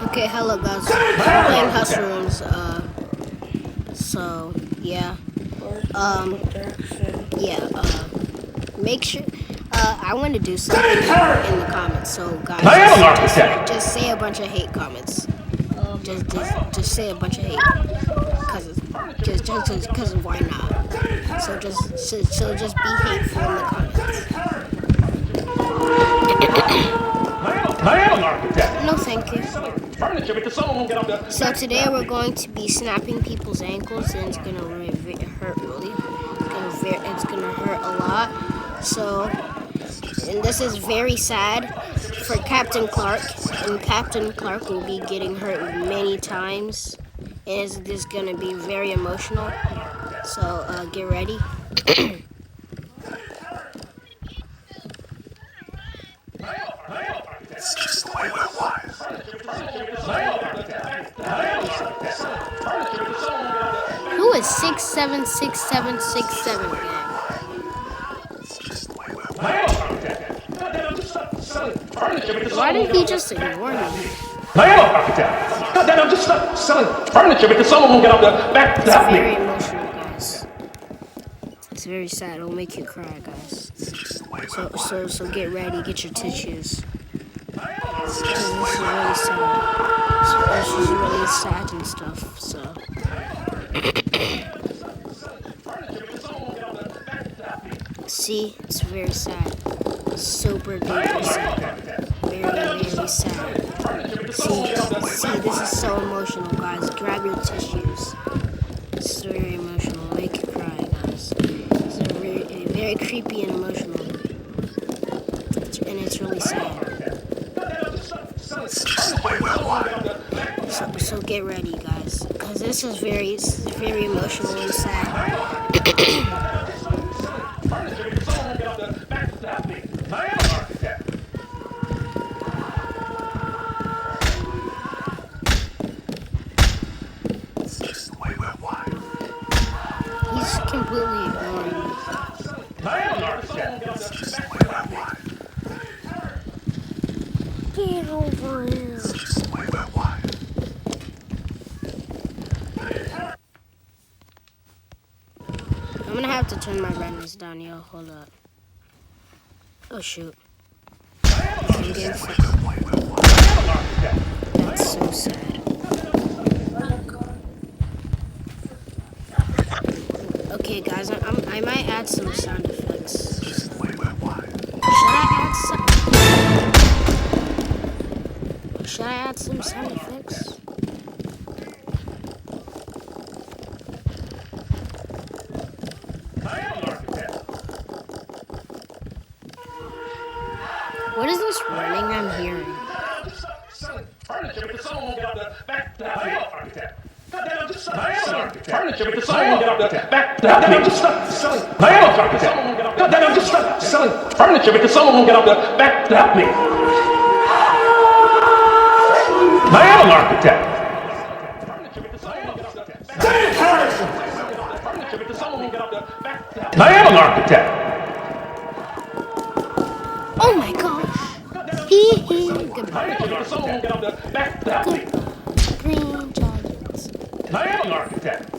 Okay, hello guys. We're playing Huss Rooms. So yeah. Yeah. Make sure. I want to do something in the comments. So guys, just say a bunch of hate comments. Just say a bunch of hate, cause why not? So just be hateful in the comments. I am an architect. No, thank you. Furniture, but someone won't get up there. So today we're going to be snapping people's ankles, and it's gonna hurt really. It's gonna hurt a lot. So, and this is very sad for Captain Clark, and Captain Clark will be getting hurt many times. And this is gonna be very emotional. So get ready. It's just the way we're wired. Who is 676767 gang? It's just the way we're wired. Why did he just ignore me? I am an architect. God damn, I'm just selling furniture because someone won't get up there. Back It's that very me. emotional, guys. It's very sad. It'll make you cry, guys. It's just the way we're wired. So get ready. Get your tissues. Because this is really sad. So this is really sad and stuff. So. See, it's very sad. Super duper sad. Very sad. See, this is so emotional, guys. Grab your tissues. This is very emotional. Make you cry, guys. It's very creepy and emotional. And it's really sad. It's just the way we're wired. So get ready, guys. Because this is very emotional and sad. It's just the way we're wired. He's completely ignoring me. It's just the way we're wired. Get over here. It's just the way we're wired. I'm gonna have to turn my brightness down, yo. Hold up. Oh shoot. I'm getting fucked. That's so sad. Okay, guys, I might add some sound effects. It's just the way we're wired. Should I add some sound effects? What is this running I'm hearing? Furniture because someone won't get up there. Back that me. God damn, I'm just selling furniture because someone won't get up there. Back that me. I'm just selling furniture. God damn, I'm just selling furniture because someone won't get up there. Back that me. I am an architect. I am an architect. Oh my gosh! Hee. Goodbye. Green giants. I am an architect.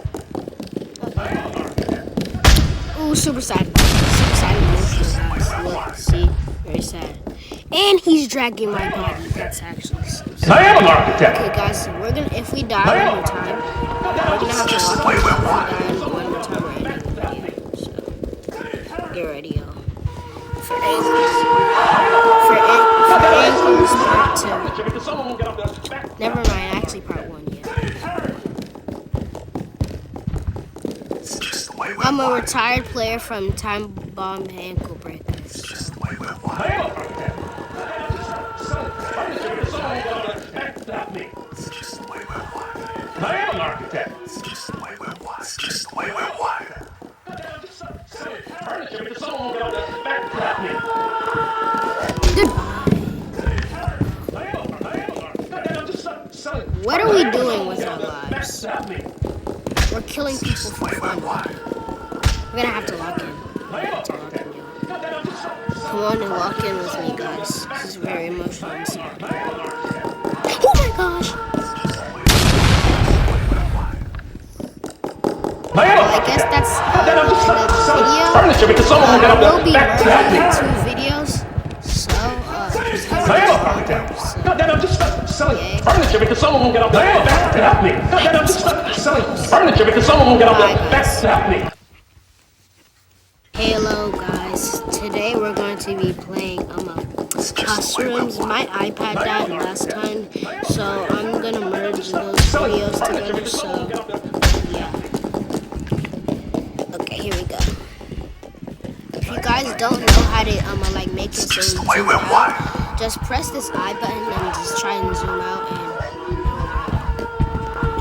Ooh, super sad. Super sad emotional, guys. Look, see? Very sad. And he's dragging my body. That's actually so sad. I am an architect. Okay, guys, if we die one more time, we're gonna have to walk in. If we die one more time, we're ending the video. So, get ready, yo. For ankles, part 2. Never mind, actually part 1, yeah. It's just the way we're I'm a wired. retired player from Time Bomb Ankle Breakers. It's just the way we're wired. It's just the way we're wired. I am an architect. It's just the way we're wired. It's just the way we're wired. What are we doing with our lives? We're killing people for fun. We're gonna have to lock in. Come on and lock in with me, guys. This is very emotional and sad. furniture because someone won't get up will be there. Back to merging that. two videos, so just give I me am a a architect. so, God damn, I'm just stuck selling yeah. furniture because someone won't get up there. Back to help me. God damn, I'm just stuck selling furniture because someone won't get up there. Bye, Back guys. to help me. Hello guys, today we're going to be playing classrooms. My iPad died last time, so I'm gonna merge those videos together, so yeah. Okay, here we go. If you guys don't know how to like make it so zoom out, just press this I button and just try and zoom out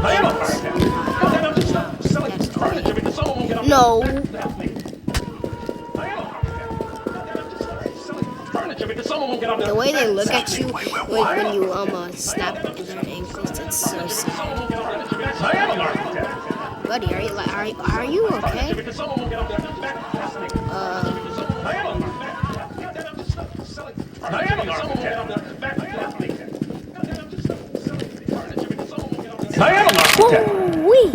I am a architect. God damn, I'm just stuck selling furniture because someone won't get up there. No. Back to help me. I am a architect. God damn, I'm just stuck selling furniture because someone won't get up there. The way they look at you when you snap their ankles, it's so sad. I am an architect. Buddy, are you okay? Because someone won't get up there. Back to help me. I am an architect. God damn, I'm just stuck selling furniture because someone won't get up there. Back to help me. God damn, I'm just stuck selling furniture because someone won't get up there. I am an architect. Woo-wee.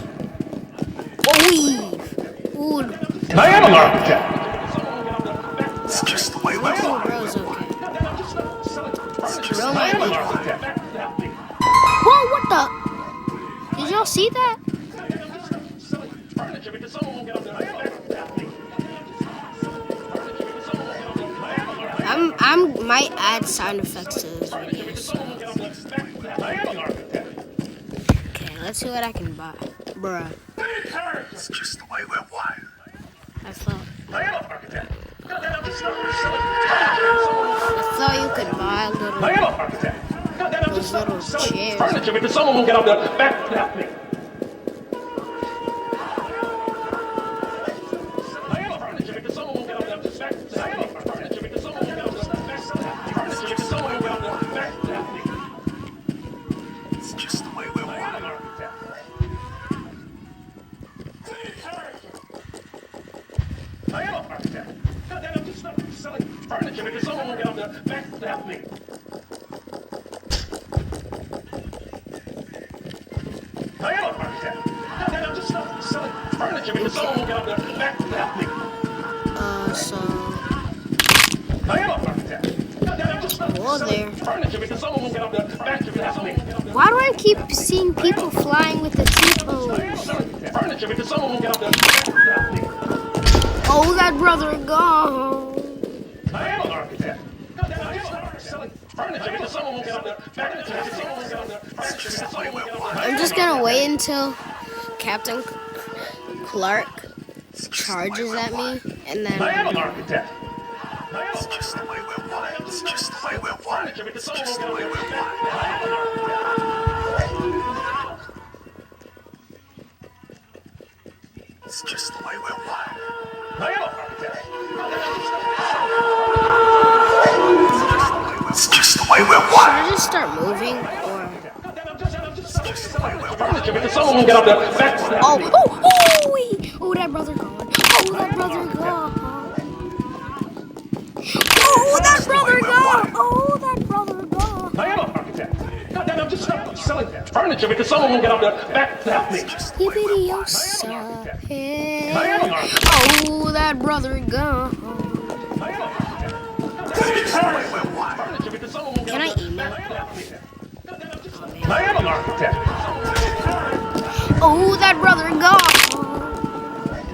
Ooh. I am an architect. It's just the way we Little want. bro's okay. It's just Bro the might way we be. want. Whoa, what the? Did y'all see that? I might add sound effects to this video. So. Okay, let's see what I can buy. Bruh. It's just the way we want. I thought you could buy those little chairs. Furniture because someone won't get up there. Back to help me. I am a furniture because someone won't get up there. Back to help me. Furniture because someone won't get up there. Back to help me. Furniture because someone won't get up there. Back to help me. It's just the way we I am want. an architect. I am a architect. God damn, I'm just stuck selling furniture because someone won't get up there. Back to help me. I am a architect. God damn, I'm just stuck selling furniture because someone won't get up there. Back to help me. So. I am a architect. God damn, I'm just stuck Whoa there. selling furniture because someone won't get up there. Back to help me. Why do I keep seeing people flying with the T-pose? Furniture because someone won't get up there. Back to help me. Oh, that brother gone. I am an architect. God damn, I'm just stuck selling furniture because someone won't get up there. Back to because someone won't get up there. Furniture because someone won't get up there. I'm just gonna wait until Captain Clark charges at me, and then. I am an architect. It's just the way we want. It's just the way we want. Furniture because It's someone just won't the get way up we there. want. I am an architect. It's just the way we want. I am an architect. It's just the way we Should want. I just start moving, or? Furniture because someone won't get up there. Back to help me. Oh, that brother gone. Oh, that brother gone. Oh, that brother gone. Oh, that brother gone. I am an architect. God damn, I'm just stuck selling furniture because someone won't get up there. Back to help me. Yippity-yo-sa, hey. I am an architect. Oh, that brother gone. I am an architect. Furniture because someone won't get Can up I there. email? I am an architect. Oh, that brother gone.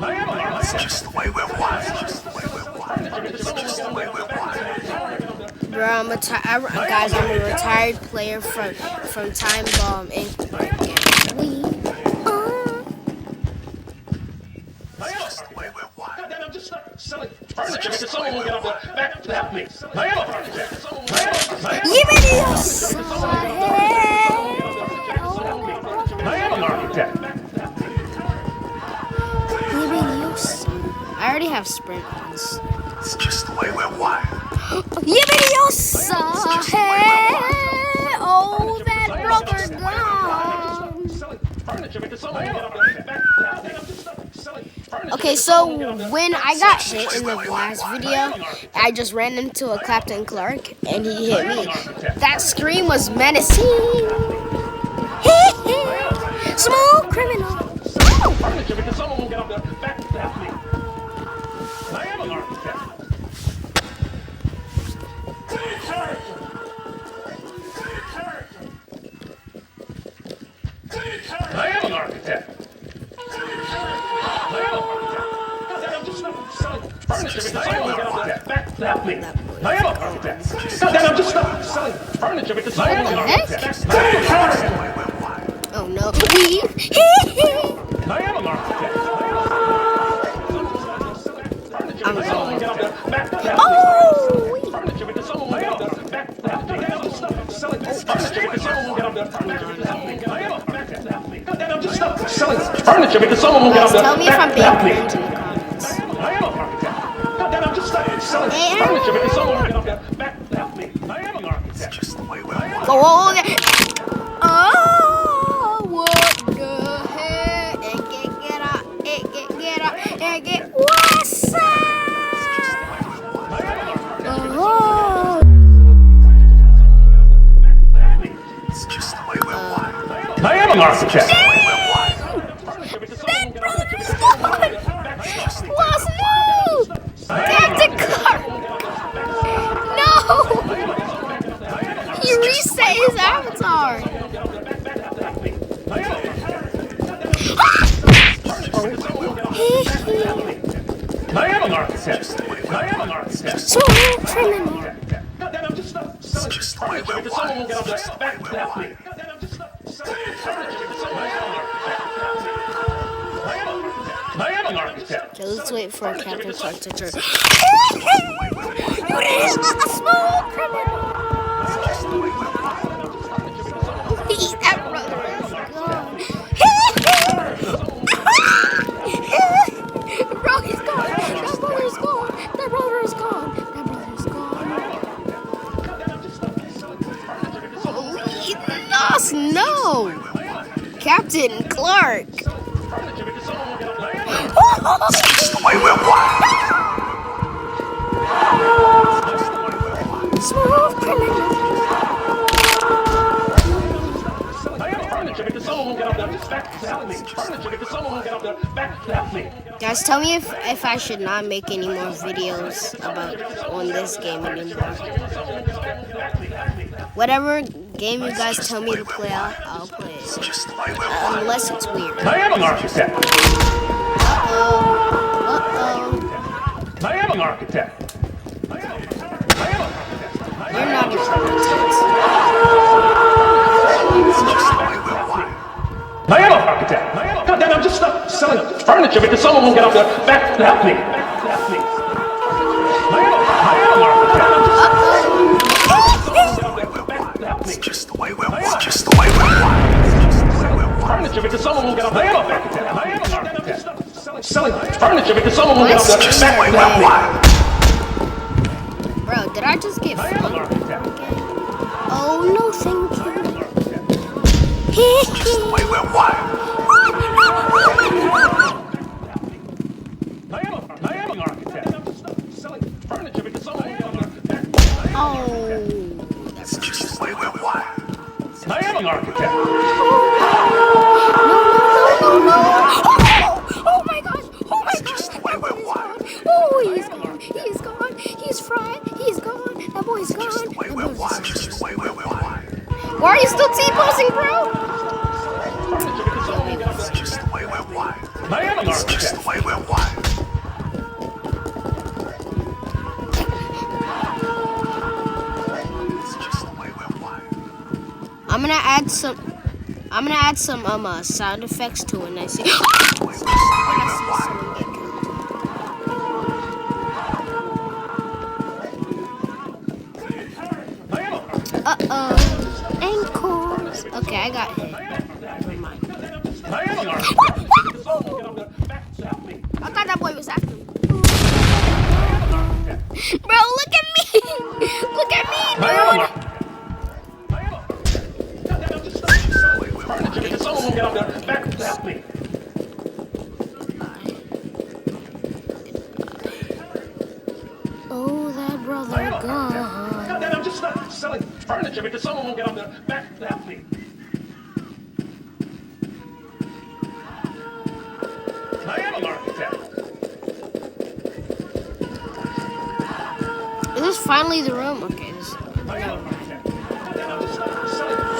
I am an It's architect. just the way we want. It's just the way we want. It's just the way we want. Bro, guys, I'm a retired player from Time Bomb Inc. It's just the way we want. God damn, I'm just stuck selling furniture because someone won't get up there. Back to help me. I am an architect. Yippity-yo-sa, I am an architect. Yippity-yo-sa. I already have sprint ones. It's just the way we want. Yippity-yo-sa, hey. Oh, that brother gone. Furniture because someone won't get up there. Back to help me. I'm just stuck selling furniture. Okay, so when I got hit in the last video, I just ran into a Captain Clark and he hit me. That scream was menacing. Smooth criminal. Furniture because someone won't get up there. Back to help me. I am an architect. I am an architect. I'm just selling furniture because someone got the back to help me. I am an architect. I'm just selling furniture because someone got the architect. Oh no. I am an architect. I'm going. Oh! Selling furniture because someone will get up there. Tell me if I'm being cringe in the comments. I am an architect. I'm just selling furniture because someone will get up there. Back to help me. I am an architect. Just the way we're wired. Oh, what the heck? Get out. What's up? Oh. It's just the way we're wired. I am an architect. What's new? Captain Clark! No! He reset his avatar. I am an architect. I am an architect. So criminal. I'm just Just the way we're wired. Just the way we're wired. I am an architect. Okay, let's wait for Captain Clark to turn. You did a small criminal. That brother is gone. Bro, he's gone. That brother's gone. That brother is gone. That brother's gone. Lost, no. Captain Clark. Just the way we're wired. Smooth criminal. Guys, tell me if I should not make any more videos about on this game anymore. Whatever game you guys tell me to play, I'll play it. Just the way we're wired. Unless it's weird. I am an architect. Uh-oh. I am an architect. You're not a architect. I am an architect. God damn, I'm just selling furniture because someone will get up there back to help me. I am an architect. It's just the way we're wired. Just the way we're wired. Furniture because someone will get up there. I am an architect. I am an architect. Selling furniture because someone will get up there Just the way back we're to help me. wired. Bro, did I just get I am an fun? architect. Oh, no, thank you. Just the way we're wired. I am an architect. Selling furniture because someone will get up there. Oh. It's just the way we're wired. I am an architect. Oh my gosh! Oh my It's just the way we're wired. Oh, he's gone. He's gone. He's fried. He's gone. That boy's gone. Just the way we're wired. Just the way we're wired. Why are you still T-posing, bro? It's just the way we're wired. I am an It's just architect. the way we're wired. It's just the way we're wired. I'm gonna add some sound effects to it. And I see. Uh-oh. Ankles. Okay, I got hit. Never mind. I am an architect. I thought that boy was after me. Bro, look at me. Look at me, dude. Furniture because someone will get up there back to help me. Oh, that brother gone. I'm just selling furniture because someone will get up there back to help me. I am an architect. this finally the room? Okay, this. Never mind.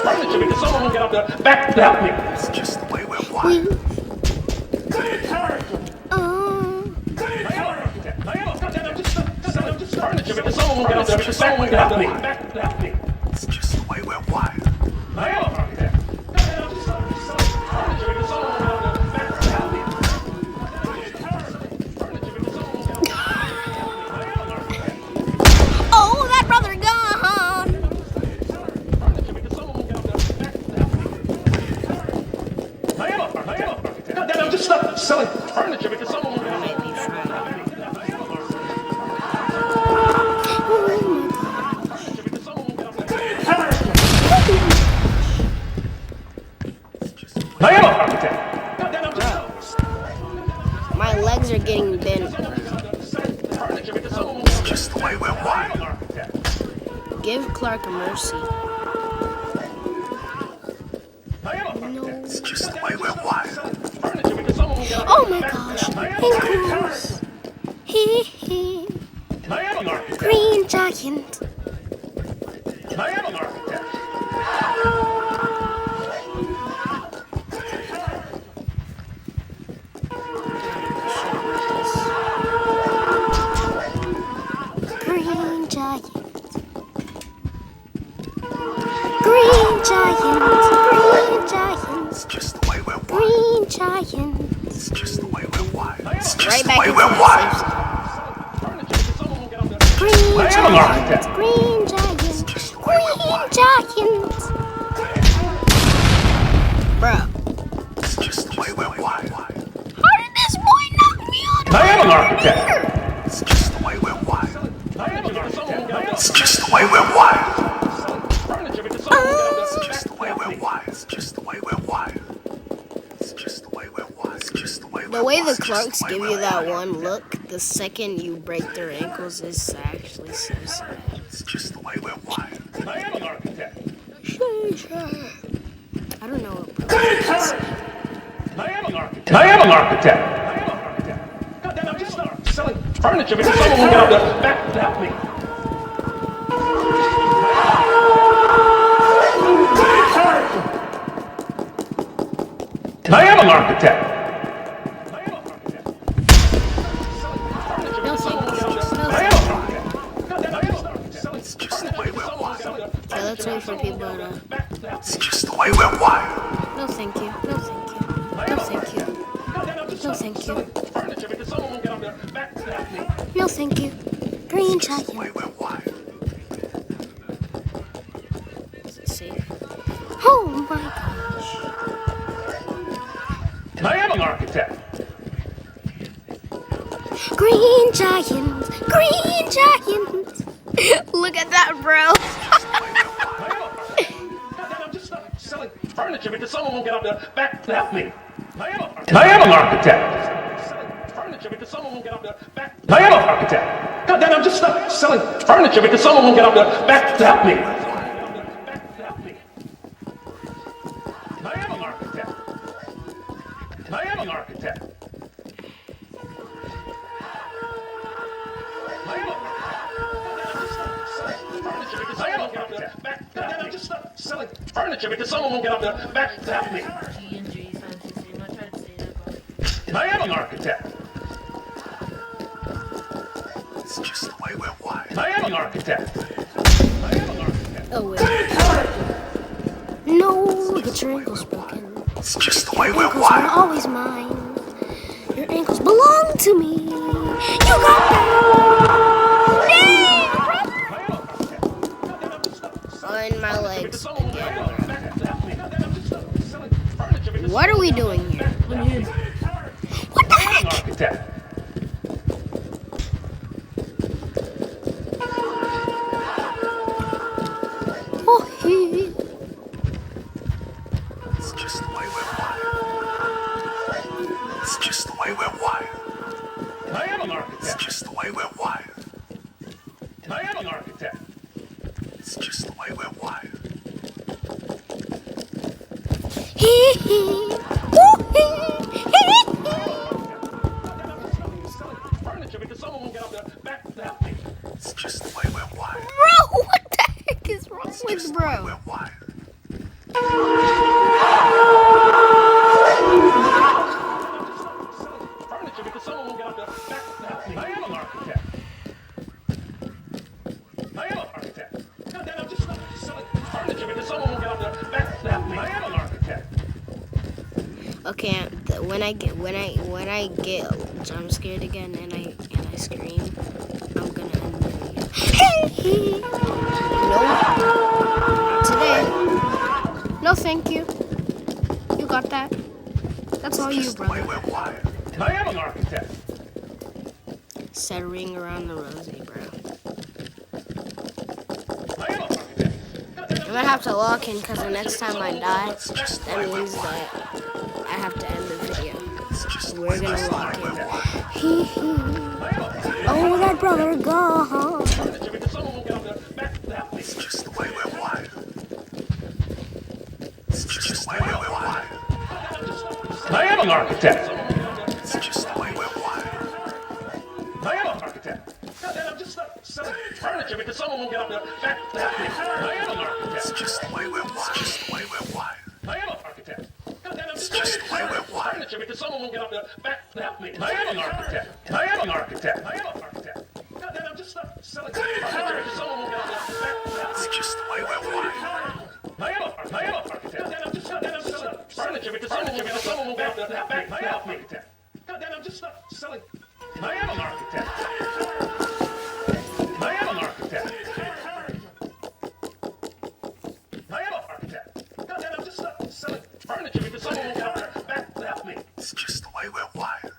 Furniture because someone won't get up there back to help me. It's just the way we're wired. Furniture because someone won't get up there because someone won't get up there back to help me. It's just the way we're wired. I am an architect. Furniture because someone won't get up there back to help me. Furniture because someone won't get up there back to help me. I am an architect. Oh, that brother gone. Furniture because someone won't get up there back to help me. I am an architect. God damn, I'm just stuck selling furniture because someone won't get up there back to help me. I am an architect. God damn, I'm just My legs are getting bent. It's just the way we're wired. Give Clark a mercy. It's just the way we're wired. Oh my gosh. Ankles. Hee hee. I am an architect. Green giant. I am an architect. Green giant. Green giant. Green giant. It's just the way we're wired. Green giant. It's just the way we're wired. It's just Right the back way into we're the wired. safe zone. I Green am an giant. architect. Green giant. Green giant. Bro, It's just the way we're wired. how did this boy knock me on? I am an architect. It's just the way we're wired. I am an architect. It's just the way we're wired. Furniture because someone won't get up It's there just the way we're wired. It's just the way we're wired. It's just the way we're wired. It's just the way we're The way wired. the Clarks give you that one look, the second you break their ankles is actually so sad. It's just the way we're wired. I am an architect. I don't know what bro is. I am an architect. I am an architect. I am an architect. God damn, I'm just selling furniture because someone won't get up there back to help me. I am an architect. I am an architect. No thanks. No I am thanks. an architect. God damn, I am an architect. It's just the way we're wired. Okay, let's wait for people to. It's just the way we're wired. No thank you. No thank you. No thank you. No thank you. Furniture because someone won't get up there back to help me. No thank you. Green Just the way giant. we're wired. Is it safe? Oh my gosh. I am an architect. Green giant. Green giant. Look at that, bro. God damn, I'm just selling furniture because someone won't get up there back to help me. I am an architect. Furniture because someone won't get up there back. I am an architect. God damn, I'm just selling furniture because someone won't get up there back to help me. I am an architect. I am an architect. I am an architect. God damn, I'm just selling furniture because someone won't get up there back to help me. I am an architect. It's just the way we're wired. I am an architect. I am an architect. Oh wait. No, get your ankles broken. It's just the way we're Ankles are wired. always mine. Your ankles belong to me. You got that? Dang, brother. On my legs again. What are we doing here? What the heck? Architect. Oh, he. It's just the way we're wired. It's just the way we're wired. I am an It's architect. just the way we're wired. I am an architect. It's just the way we're wired. Hee hee. Woo hee. Hee hee. Furniture because someone won't get up there back to help me. It's just the way we're with bro. We're wired. Furniture because someone won't get out the back. I am an architect. I am an architect. God damn, I'm just selling furniture because someone won't get out the back. I am an architect. Okay, when I get jump scared again and I scream, I'm gonna end the video. No, not today. No, thank you. You got that. That's all you, Just the way brother. we're wired. I am an architect. Said ring around the rosy, bro. I am an architect. I'm gonna have to lock in because the next time I die, that means that I have to end the video. We're gonna lock in. Oh, that brother gone. Furniture because someone won't get out the back. It's just the way we're wired. It's just the way we're wired. I am an architect. It's just the way we're wired. I am an architect. God damn, I'm just selling furniture because someone won't get out the back. I am an architect. It's just the way we're wired. It's just the way we're wired. I am an architect. God damn, I'm It's just the way we're wired. furniture because someone won't get out the back. I am an architect. I am an architect. I am an architect. God damn, I'm just selling furniture because someone won't get out the back. It's just the way we're wired. I am an architect. God damn, I'm just selling furniture because someone won't get out the back. I am an architect. God damn, I'm just selling. I am an architect. I am an architect. I am an architect. God damn, I'm just selling furniture because someone won't get out the back. It's just the way we're wired.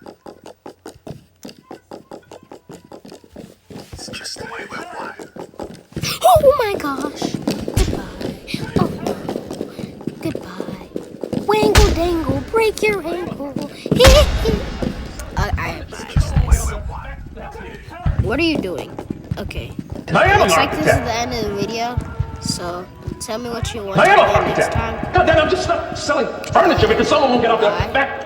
It's just the way we're wired. Oh my gosh. Goodbye. Oh no. Goodbye. Wangle dangle, break your ankle. What are you doing? Okay. I am an Looks like this is architect. the end of the video. So tell me what you want I to am an do next architect. time. God damn, I'm just selling furniture because someone won't get out the back.